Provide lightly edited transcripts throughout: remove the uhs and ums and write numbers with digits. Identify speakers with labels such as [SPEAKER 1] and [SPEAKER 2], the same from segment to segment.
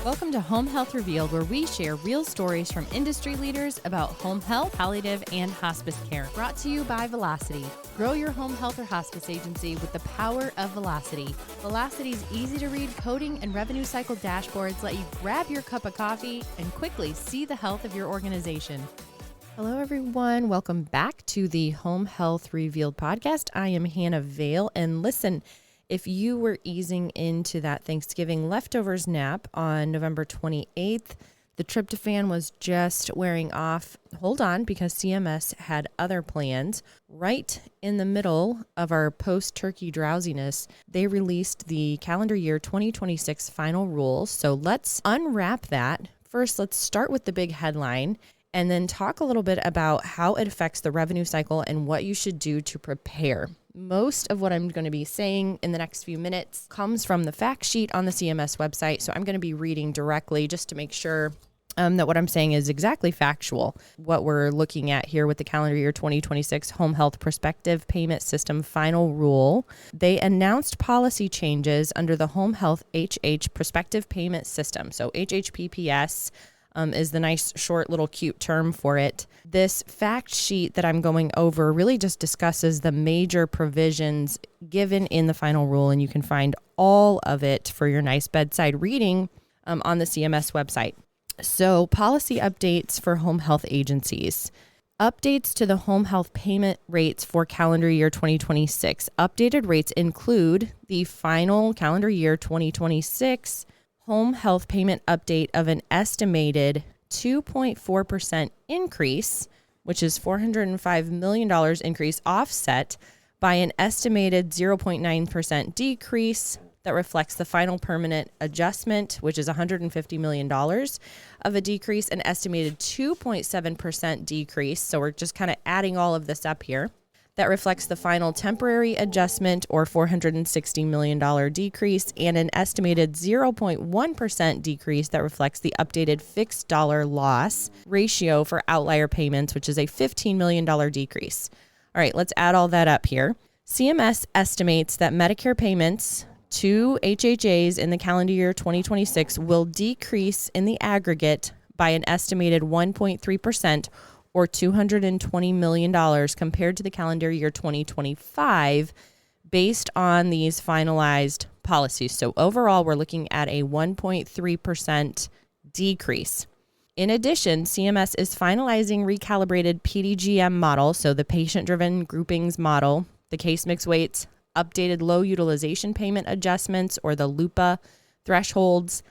[SPEAKER 1] Welcome to Home Health Revealed, where we share real stories from industry leaders about home health, palliative, and hospice care. Brought to you by Velocity. Grow your home health or hospice agency with the power of Velocity. Velocity's easy-to-read coding and revenue cycle dashboards let you grab your cup of coffee and quickly see the health of your organization. Hello, everyone. Welcome back to the Home Health Revealed podcast. I am Hannah Vale, and listen, if you were easing into that Thanksgiving leftovers nap on November 28th, the tryptophan was just wearing off. Hold on, because CMS had other plans. Right in the middle of our post-turkey drowsiness, they released the calendar year 2026 final rules. So let's unwrap that. First, let's start with the big headline and then talk a little bit about how it affects the revenue cycle and what you should do to prepare. Most of what I'm going to be saying in the next few minutes comes from the fact sheet on the CMS website. So I'm going to be reading directly just to make sure that what I'm saying is exactly factual. What we're looking at here with the calendar year 2026 Home Health Prospective Payment System final rule, they announced policy changes under the Home Health HH Prospective Payment System. So HHPPS is the nice, short, little cute term for it. This fact sheet that I'm going over really just discusses the major provisions given in the final rule, and you can find all of it for your nice bedside reading on the CMS website. So, policy updates for home health agencies. Updates to the home health payment rates for calendar year 2026. Updated rates include the final calendar year 2026 home health payment update of an estimated 2.4% increase, which is $405 million increase, offset by an estimated 0.9% decrease that reflects the final permanent adjustment, which is $150 million of a decrease, an estimated 2.7% decrease. So we're just kind of adding all of this up here. That reflects the final temporary adjustment, or $460 million decrease, and an estimated 0.1% decrease that reflects the updated fixed dollar loss ratio for outlier payments, which is a $15 million decrease. All right, let's add all that up here. CMS estimates that Medicare payments to HHAs in the calendar year 2026 will decrease in the aggregate by an estimated 1.3%, or $220 million compared to the calendar year 2025 based on these finalized policies. So overall, we're looking at a 1.3% decrease. In addition, CMS is finalizing recalibrated PDGM model, so the patient-driven groupings model, the case mix weights, updated low utilization payment adjustments, or the LUPA thresholds,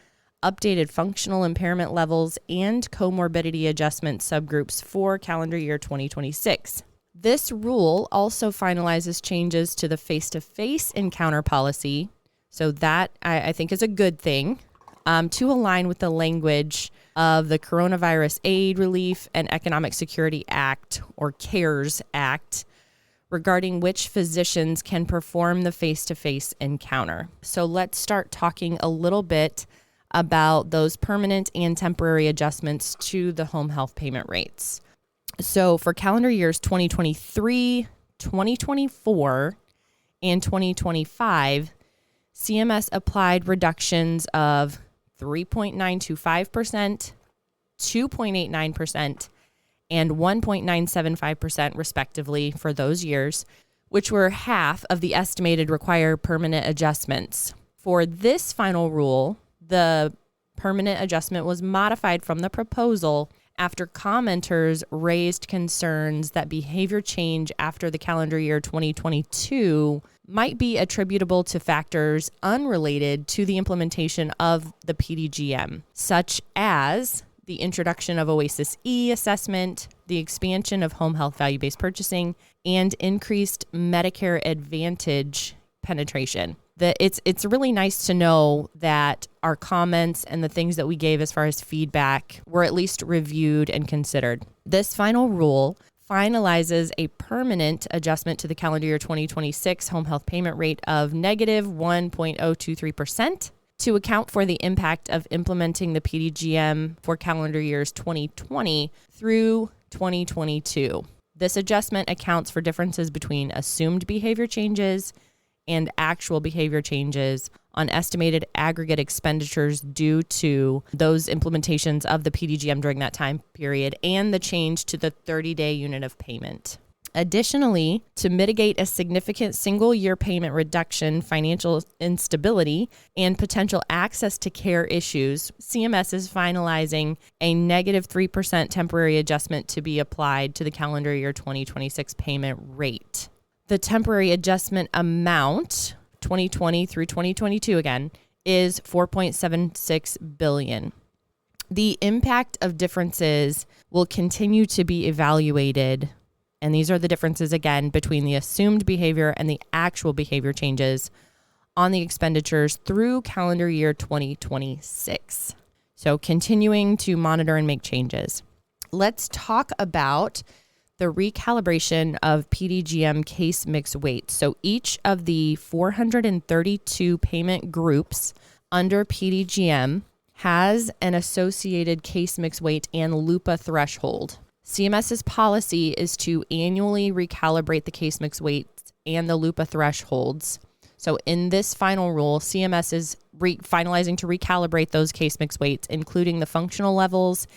[SPEAKER 1] updated functional impairment levels, and comorbidity adjustment subgroups for calendar year 2026. This rule also finalizes changes to the face-to-face encounter policy, so that I think is a good thing, to align with the language of the Coronavirus Aid, Relief, and Economic Security Act, or CARES Act, regarding which physicians can perform the face-to-face encounter. So let's start talking a little bit about those permanent and temporary adjustments to the home health payment rates. So for calendar years 2023, 2024, and 2025, CMS applied reductions of 3.925%, 2.89%, and 1.975% respectively for those years, which were half of the estimated required permanent adjustments. For this final rule, the permanent adjustment was modified from the proposal after commenters raised concerns that behavior change after the calendar year 2022 might be attributable to factors unrelated to the implementation of the PDGM, such as the introduction of OASIS E assessment, the expansion of home health value-based purchasing, and increased Medicare Advantage penetration. It's really nice to know that our comments and the things that we gave as far as feedback were at least reviewed and considered. This final rule finalizes a permanent adjustment to the calendar year 2026 home health payment rate of negative 1.023% to account for the impact of implementing the PDGM for calendar years 2020 through 2022. This adjustment accounts for differences between assumed behavior changes and actual behavior changes on estimated aggregate expenditures due to those implementations of the PDGM during that time period and the change to the 30-day unit of payment. Additionally, to mitigate a significant single-year payment reduction, financial instability, and potential access to care issues, CMS is finalizing a negative 3% temporary adjustment to be applied to the calendar year 2026 payment rate. The temporary adjustment amount, 2020 through 2022 again, is $4.76 billion. The impact of differences will continue to be evaluated. And these are the differences, again, between the assumed behavior and the actual behavior changes on the expenditures through calendar year 2026. So continuing to monitor and make changes. Let's talk about the recalibration of PDGM case mix weights. So each of the 432 payment groups under PDGM has an associated case mix weight and LUPA threshold. CMS's policy is to annually recalibrate the case mix weights and the LUPA thresholds. So in this final rule, CMS is finalizing to recalibrate those case mix weights, including the functional levels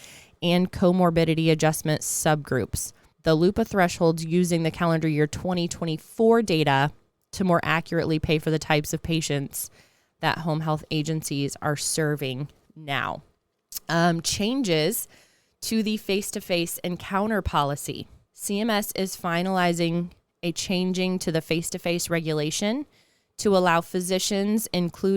[SPEAKER 1] and comorbidity adjustment subgroups. The LUPA thresholds using the calendar year 2024 data to more accurately pay for the types of patients that home health agencies are serving now. Changes to the face-to-face encounter policy. CMS is finalizing a changing to the face-to-face regulation to allow physicians in addition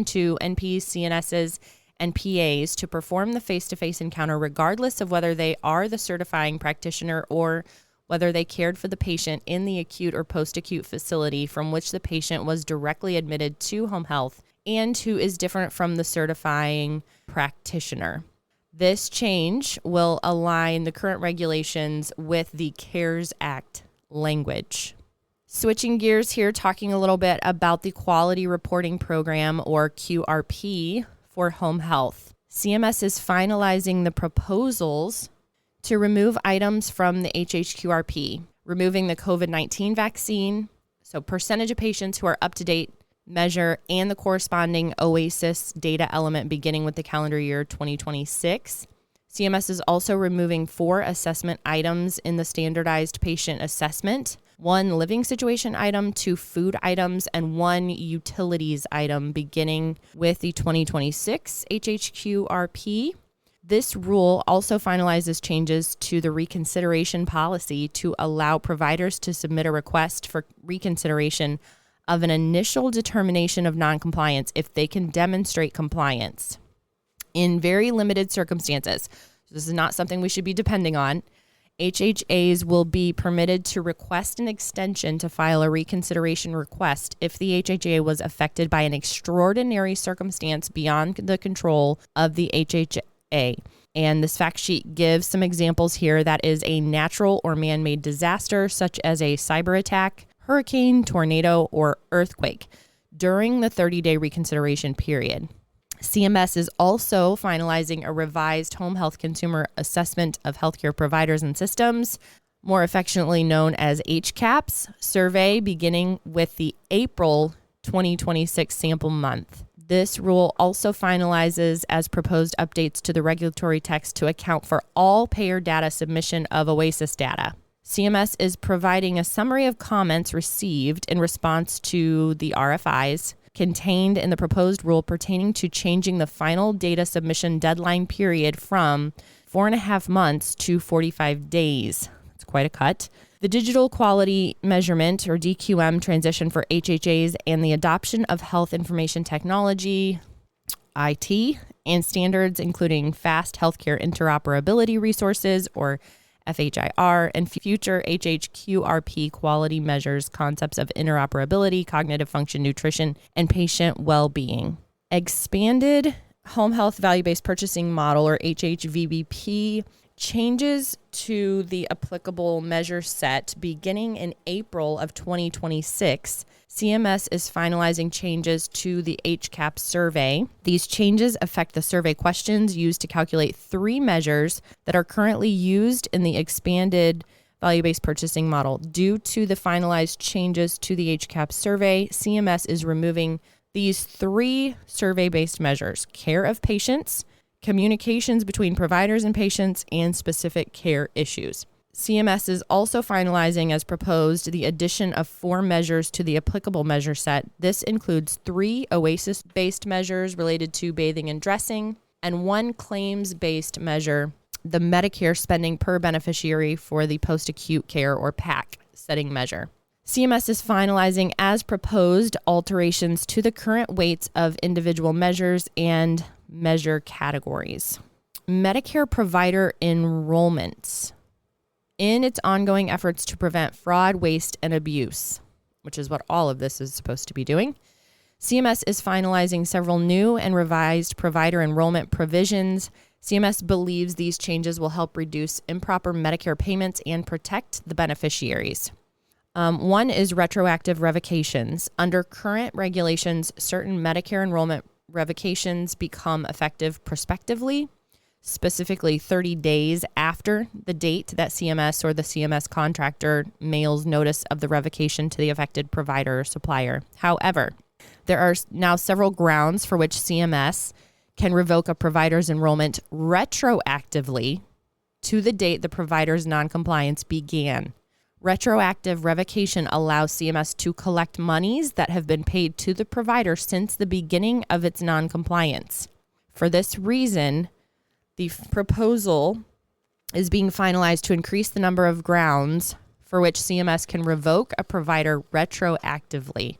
[SPEAKER 1] to NPs, CNSs, and PAs to perform the face-to-face encounter regardless of whether they are the certifying practitioner or whether they cared for the patient in the acute or post-acute facility from which the patient was directly admitted to home health and who is different from the certifying practitioner. This change will align the current regulations with the CARES Act language. Switching gears here, talking a little bit about the Quality Reporting Program, or QRP, for home health. CMS is finalizing the proposals to remove items from the HHQRP, removing the COVID-19 vaccine, so percentage of patients who are up to date measure, and the corresponding OASIS data element beginning with the calendar year 2026. CMS is also removing 4 assessment items in the standardized patient assessment, 1 living situation item, 2 food items, and 1 utilities item beginning with the 2026 HHQRP. This rule also finalizes changes to the reconsideration policy to allow providers to submit a request for reconsideration of an initial determination of noncompliance if they can demonstrate compliance. In very limited circumstances, this is not something we should be depending on, HHAs will be permitted to request an extension to file a reconsideration request if the HHA was affected by an extraordinary circumstance beyond the control of the HHA. And this fact sheet gives some examples here. That is a natural or man-made disaster, such as a cyber attack, hurricane, tornado, or earthquake during the 30-day reconsideration period. CMS is also finalizing a revised home health consumer assessment of healthcare providers and systems, more affectionately known as HCAPS, survey beginning with the April 2026 sample month. This rule also finalizes as proposed updates to the regulatory text to account for all payer data submission of OASIS data. CMS is providing a summary of comments received in response to the RFIs contained in the proposed rule pertaining to changing the final data submission deadline period from 4.5 months to 45 days. That's quite a cut. The digital quality measurement, or DQM, transition for HHAs and the adoption of health information technology, IT, and standards including fast healthcare interoperability resources, or FHIR, and future HHQRP quality measures concepts of interoperability, cognitive function, nutrition, and patient well-being. Expanded Home Health Value-Based Purchasing Model, or HHVBP, changes to the applicable measure set beginning in April of 2026. CMS is finalizing changes to the HCAP survey. These changes affect the survey questions used to calculate 3 measures that are currently used in the expanded value-based purchasing model. Due to the finalized changes to the HCAP survey, CMS is removing these 3 survey-based measures: care of patients, communications between providers and patients, and specific care issues. CMS is also finalizing, as proposed, the addition of 4 measures to the applicable measure set. This includes 3 OASIS-based measures related to bathing and dressing, and 1 claims-based measure, the Medicare spending per beneficiary for the post-acute care or PAC setting measure. CMS is finalizing, as proposed, alterations to the current weights of individual measures and measure categories. Medicare provider enrollments. In its ongoing efforts to prevent fraud, waste, and abuse, which is what all of this is supposed to be doing, CMS is finalizing several new and revised provider enrollment provisions. CMS believes these changes will help reduce improper Medicare payments and protect the beneficiaries. One is retroactive revocations. Under current regulations, certain Medicare enrollment revocations become effective prospectively, specifically 30 days after the date that CMS or the CMS contractor mails notice of the revocation to the affected provider or supplier. However, there are now several grounds for which CMS can revoke a provider's enrollment retroactively to the date the provider's noncompliance began. Retroactive revocation allows CMS to collect monies that have been paid to the provider since the beginning of its noncompliance. For this reason, the proposal is being finalized to increase the number of grounds for which CMS can revoke a provider retroactively.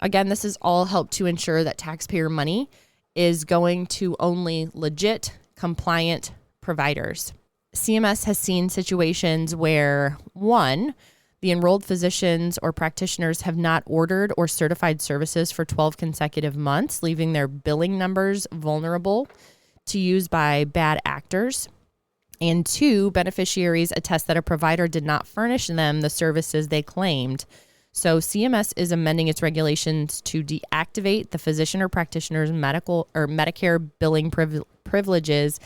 [SPEAKER 1] Again, this is all helped to ensure that taxpayer money is going to only legit, compliant providers. CMS has seen situations where, 1, the enrolled physicians or practitioners have not ordered or certified services for 12 consecutive months, leaving their billing numbers vulnerable to use by bad actors. And 2, beneficiaries attest that a provider did not furnish them the services they claimed. So CMS is amending its regulations to deactivate the physician or practitioner's medical or Medicare billing privileges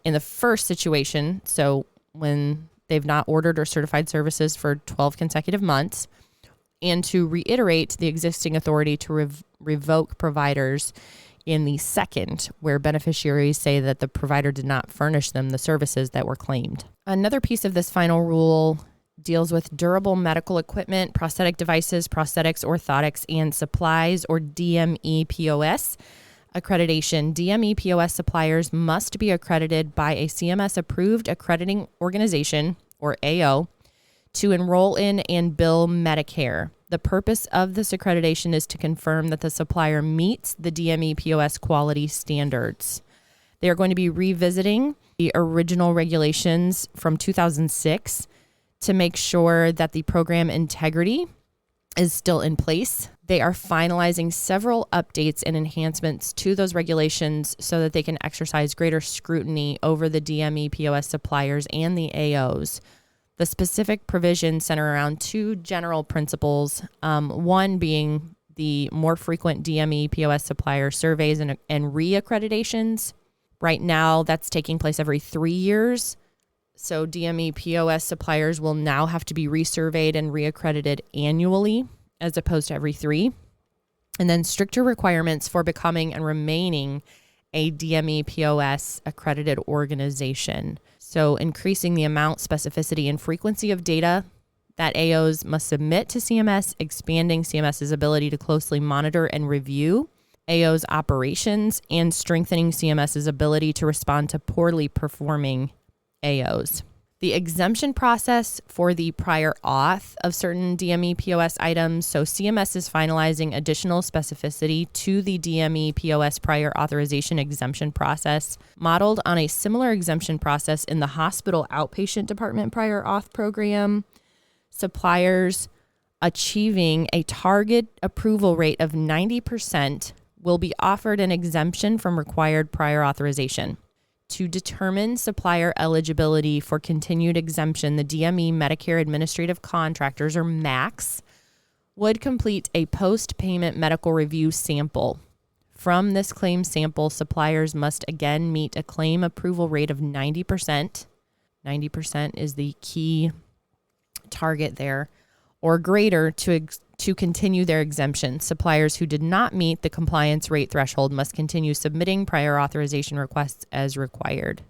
[SPEAKER 1] in the first situation, so when they've not ordered or certified services for 12 consecutive months, and to reiterate the existing authority to revoke providers in the second, where beneficiaries say that the provider did not furnish them the services that were claimed. Another piece of this final rule deals with durable medical equipment, prosthetic devices, prosthetics, orthotics, and supplies, or DMEPOS accreditation. DMEPOS suppliers must be accredited by a CMS-approved accrediting organization, or AO, to enroll in and bill Medicare. The purpose of this accreditation is to confirm that the supplier meets the DMEPOS quality standards. They are going to be revisiting the original regulations from 2006 to make sure that the program integrity is still in place. They are finalizing several updates and enhancements to those regulations so that they can exercise greater scrutiny over the DMEPOS suppliers and the AOs. The specific provisions center around 2 general principles, one being the more frequent DMEPOS supplier surveys and reaccreditations. Right now, that's taking place every 3 years. So DMEPOS suppliers will now have to be resurveyed and reaccredited annually as opposed to every 3. And then stricter requirements for becoming and remaining a DMEPOS accredited organization. So increasing the amount, specificity, and frequency of data that AOs must submit to CMS, expanding CMS's ability to closely monitor and review AO's operations, and strengthening CMS's ability to respond to poorly performing AOs. The exemption process for the prior auth of certain DMEPOS items. So CMS is finalizing additional specificity to the DMEPOS prior authorization exemption process, modeled on a similar exemption process in the hospital outpatient department prior auth program. Suppliers achieving a target approval rate of 90% will be offered an exemption from required prior authorization. To determine supplier eligibility for continued exemption, the DME Medicare Administrative Contractors, or MACs, would complete a post-payment medical review sample. From this claim sample, suppliers must again meet a claim approval rate of 90%. 90% is the key target there or greater to continue their exemption. Suppliers who did not meet the compliance rate threshold must continue submitting prior authorization requests as required.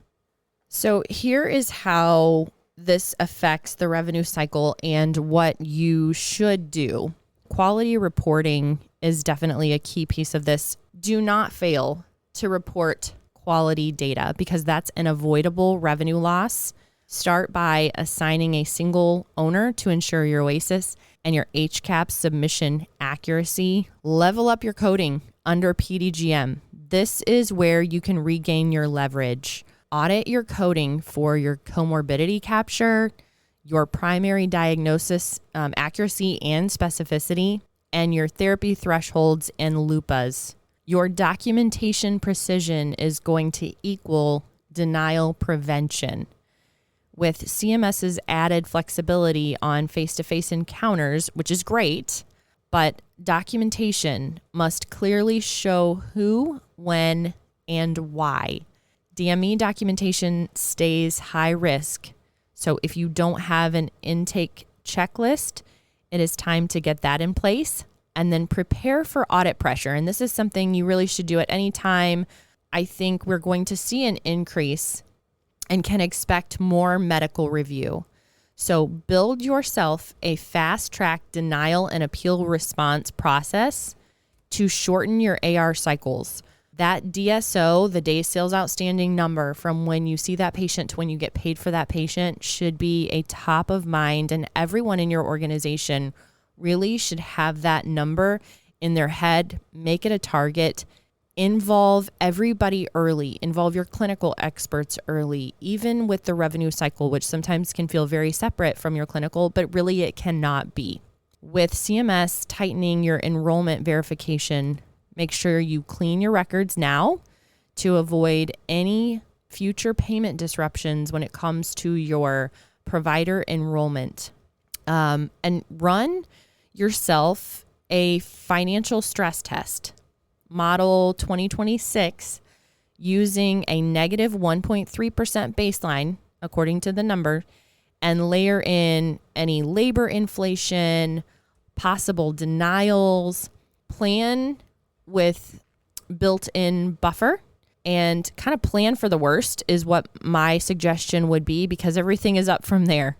[SPEAKER 1] So here is how this affects the revenue cycle and what you should do. Quality reporting is definitely a key piece of this. Do not fail to report quality data because that's an avoidable revenue loss. Start by assigning a single owner to ensure your OASIS and your HCAP submission accuracy. Level up your coding under PDGM. This is where you can regain your leverage. Audit your coding for your comorbidity capture, your primary diagnosis accuracy and specificity, and your therapy thresholds and LUPAs. Your documentation precision is going to equal denial prevention. With CMS's added flexibility on face-to-face encounters, which is great, but documentation must clearly show who, when, and why. DME documentation stays high risk. So if you don't have an intake checklist, it is time to get that in place and then prepare for audit pressure. And this is something you really should do at any time. I think we're going to see an increase and can expect more medical review. So build yourself a fast-track denial and appeal response process to shorten your AR cycles. That DSO, the day sales outstanding number from when you see that patient to when you get paid for that patient, should be a top of mind, and everyone in your organization really should have that number in their head. Make it a target. Involve everybody early. Involve your clinical experts early, even with the revenue cycle, which sometimes can feel very separate from your clinical, but really it cannot be. With CMS tightening your enrollment verification, make sure you clean your records now to avoid any future payment disruptions when it comes to your provider enrollment. And run yourself a financial stress test. Model 2026 using a negative 1.3% baseline, according to the number, and layer in any labor inflation, possible denials, plan with built-in buffer, and kind of plan for the worst is what my suggestion would be, because everything is up from there.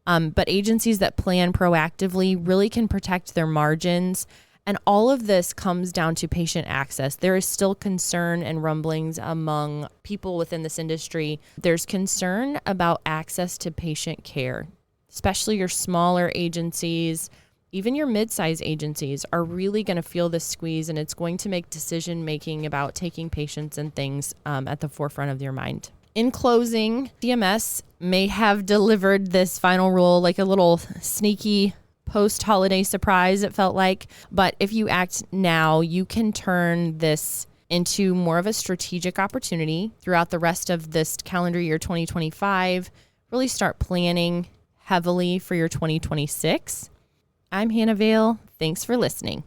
[SPEAKER 1] But agencies that plan proactively really can protect their margins. And all of this comes down to patient access. There is still concern and rumblings among people within this industry. There's concern about access to patient care, especially your smaller agencies. Even your mid-size agencies are really going to feel this squeeze, and it's going to make decision-making about taking patients and things at the forefront of your mind. In closing, CMS may have delivered this final rule like a little sneaky post-holiday surprise, it felt like. But if you act now, you can turn this into more of a strategic opportunity throughout the rest of this calendar year 2025. Really start planning heavily for your 2026. I'm Hannah Vale. Thanks for listening.